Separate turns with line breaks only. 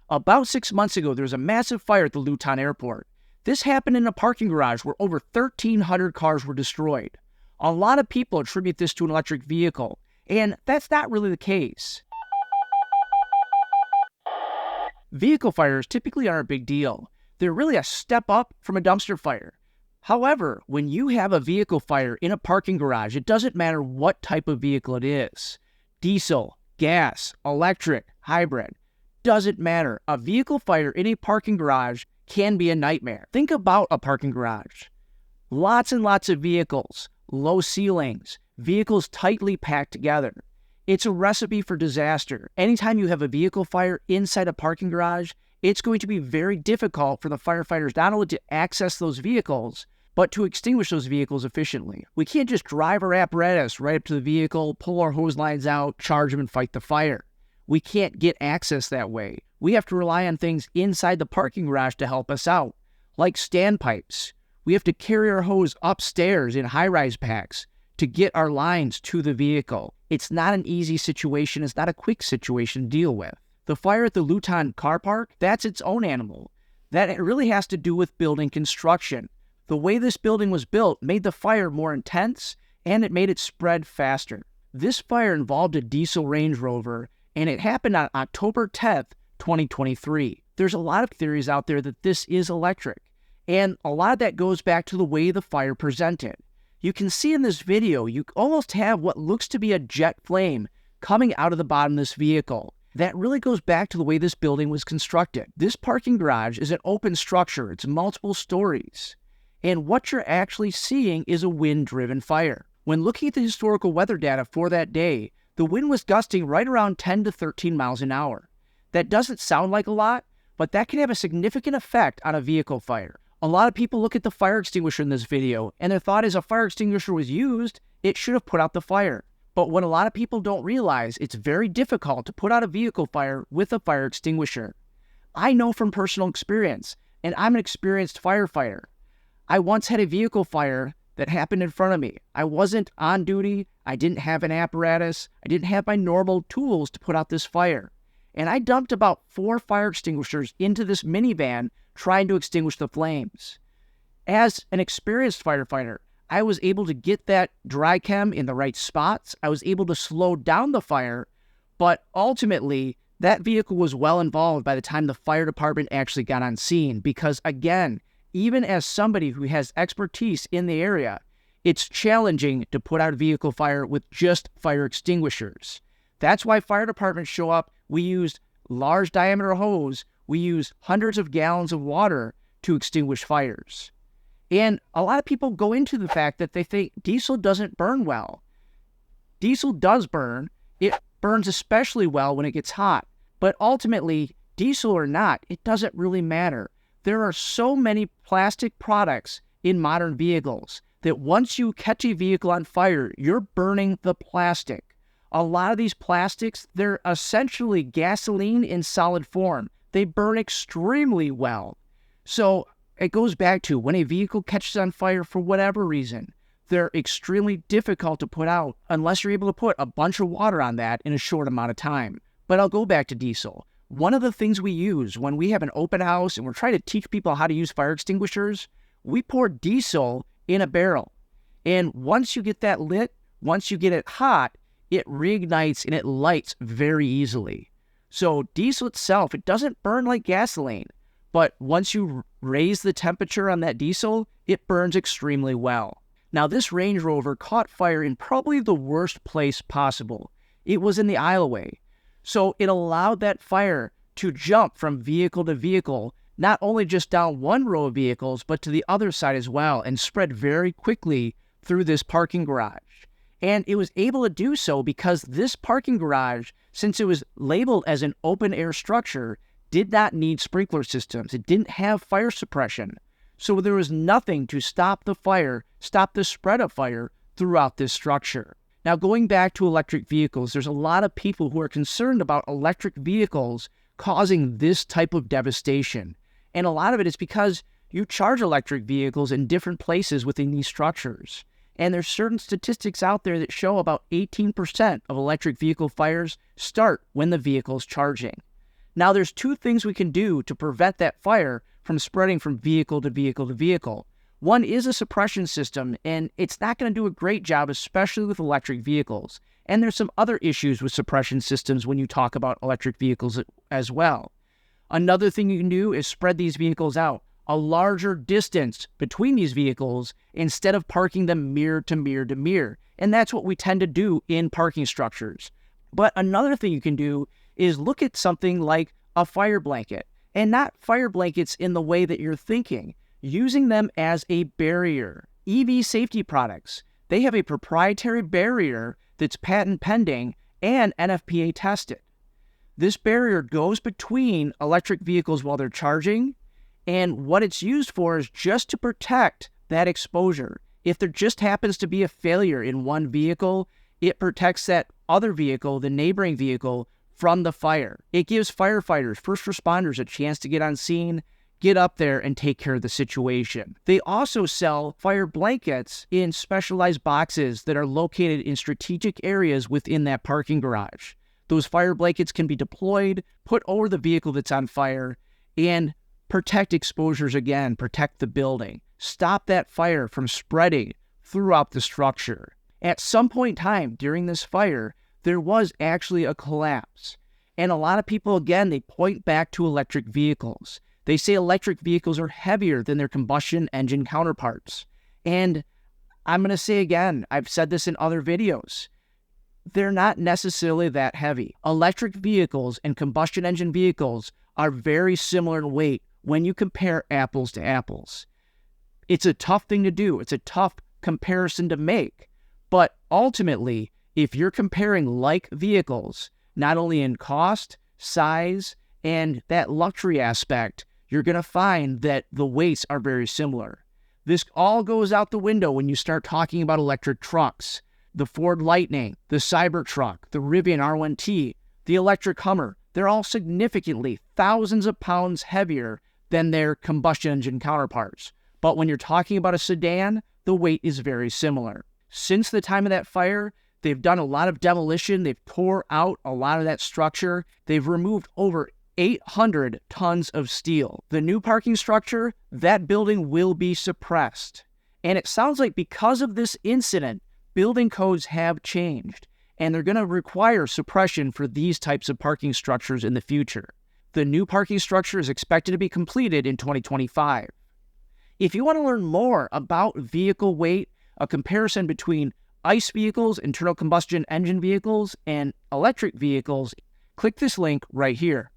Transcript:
About 6 months ago, there was a massive fire at the Luton airport. This happened in a parking garage where over 1,300 cars were destroyed. A lot of people attribute this to an electric vehicle, and that's not really the case. Vehicle fires typically aren't a big deal. They're really a step up from a dumpster fire. However, when you have a vehicle fire in a parking garage, it doesn't matter what type of vehicle it is. Diesel, gas, electric, hybrid. Doesn't matter. A vehicle fire in a parking garage can be a nightmare. Think about a parking garage. Lots and lots of vehicles, low ceilings, vehicles tightly packed together. It's a recipe for disaster. Anytime you have a vehicle fire inside a parking garage, it's going to be very difficult for the firefighters not only to access those vehicles, but to extinguish those vehicles efficiently. We can't just drive our apparatus right up to the vehicle, pull our hose lines out, charge them, and fight the fire. We can't get access that way. We have to rely on things inside the parking garage to help us out, like standpipes. We have to carry our hose upstairs in high-rise packs to get our lines to the vehicle. It's not an easy situation. It's not a quick situation to deal with. The fire at the Luton car park, that's its own animal. That really has to do with building construction. The way this building was built made the fire more intense, and it made it spread faster. This fire involved a diesel Range Rover, and it happened on October 10th, 2023. There's a lot of theories out there that this is electric, and a lot of that goes back to the way the fire presented. You can see in this video, you almost have what looks to be a jet flame coming out of the bottom of this vehicle. That really goes back to the way this building was constructed. This parking garage is an open structure. It's multiple stories. And what you're actually seeing is a wind-driven fire. When looking at the historical weather data for that day, the wind was gusting right around 10 to 13 miles an hour. That doesn't sound like a lot, but that can have a significant effect on a vehicle fire. A lot of people look at the fire extinguisher in this video, and their thought is a fire extinguisher was used, it should have put out the fire. But what a lot of people don't realize, it's very difficult to put out a vehicle fire with a fire extinguisher. I know from personal experience, and I'm an experienced firefighter. I once had a vehicle fire that happened in front of me. I wasn't on duty, I didn't have an apparatus, I didn't have my normal tools to put out this fire. And I dumped about 4 fire extinguishers into this minivan trying to extinguish the flames. As an experienced firefighter, I was able to get that dry chem in the right spots. I was able to slow down the fire, but ultimately, that vehicle was well involved by the time the fire department actually got on scene because, again, even as somebody who has expertise in the area, it's challenging to put out a vehicle fire with just fire extinguishers. That's why fire departments show up. We used large diameter hose. We use hundreds of gallons of water to extinguish fires. And a lot of people go into the fact that they think diesel doesn't burn well. Diesel does burn. It burns especially well when it gets hot. But ultimately, diesel or not, it doesn't really matter. There are so many plastic products in modern vehicles that once you catch a vehicle on fire, you're burning the plastic. A lot of these plastics, they're essentially gasoline in solid form. They burn extremely well. So it goes back to when a vehicle catches on fire for whatever reason, they're extremely difficult to put out unless you're able to put a bunch of water on that in a short amount of time. But I'll go back to diesel. One of the things we use when we have an open house and we're trying to teach people how to use fire extinguishers, we pour diesel in a barrel. And once you get that lit, once you get it hot, it reignites and it lights very easily. So diesel itself, it doesn't burn like gasoline, but once you raise the temperature on that diesel, it burns extremely well. Now this Range Rover caught fire in probably the worst place possible. It was in the aisleway. So it allowed that fire to jump from vehicle to vehicle, not only just down one row of vehicles, but to the other side as well, and spread very quickly through this parking garage. And it was able to do so because this parking garage, since it was labeled as an open-air structure, did not need sprinkler systems. It didn't have fire suppression. So there was nothing to stop the fire, stop the spread of fire throughout this structure. Now, going back to electric vehicles, there's a lot of people who are concerned about electric vehicles causing this type of devastation. And a lot of it is because you charge electric vehicles in different places within these structures. And there's certain statistics out there that show about 18% of electric vehicle fires start when the vehicle's charging. Now, there's two things we can do to prevent that fire from spreading from vehicle to vehicle to vehicle. One is a suppression system, and it's not going to do a great job, especially with electric vehicles. And there's some other issues with suppression systems when you talk about electric vehicles as well. Another thing you can do is spread these vehicles out, a larger distance between these vehicles instead of parking them mirror to mirror to mirror. And that's what we tend to do in parking structures. But another thing you can do is look at something like a fire blanket, and not fire blankets in the way that you're thinking, using them as a barrier. EV safety products, they have a proprietary barrier that's patent pending and NFPA tested. This barrier goes between electric vehicles while they're charging, and what it's used for is just to protect that exposure. If there just happens to be a failure in one vehicle, it protects that other vehicle, the neighboring vehicle, from the fire. It gives firefighters, first responders, a chance to get on scene, get up there, and take care of the situation. They also sell fire blankets in specialized boxes that are located in strategic areas within that parking garage. Those fire blankets can be deployed, put over the vehicle that's on fire, and protect exposures again, protect the building, stop that fire from spreading throughout the structure. At some point in time during this fire, there was actually a collapse. And a lot of people, again, they point back to electric vehicles. They say electric vehicles are heavier than their combustion engine counterparts. And I'm going to say again, I've said this in other videos, they're not necessarily that heavy. Electric vehicles and combustion engine vehicles are very similar in weight when you compare apples to apples. It's a tough thing to do. It's a tough comparison to make. But ultimately, if you're comparing like vehicles, not only in cost, size, and that luxury aspect, you're going to find that the weights are very similar. This all goes out the window when you start talking about electric trucks. The Ford Lightning, the Cybertruck, the Rivian R1T, the electric Hummer, they're all significantly thousands of pounds heavier than their combustion engine counterparts. But when you're talking about a sedan, the weight is very similar. Since the time of that fire, they've done a lot of demolition. They've tore out a lot of that structure. They've removed over 800 tons of steel. The new parking structure, that building will be suppressed. And it sounds like because of this incident, building codes have changed, and they're going to require suppression for these types of parking structures in the future. The new parking structure is expected to be completed in 2025. If you want to learn more about vehicle weight, a comparison between ICE vehicles, internal combustion engine vehicles, and electric vehicles, click this link right here.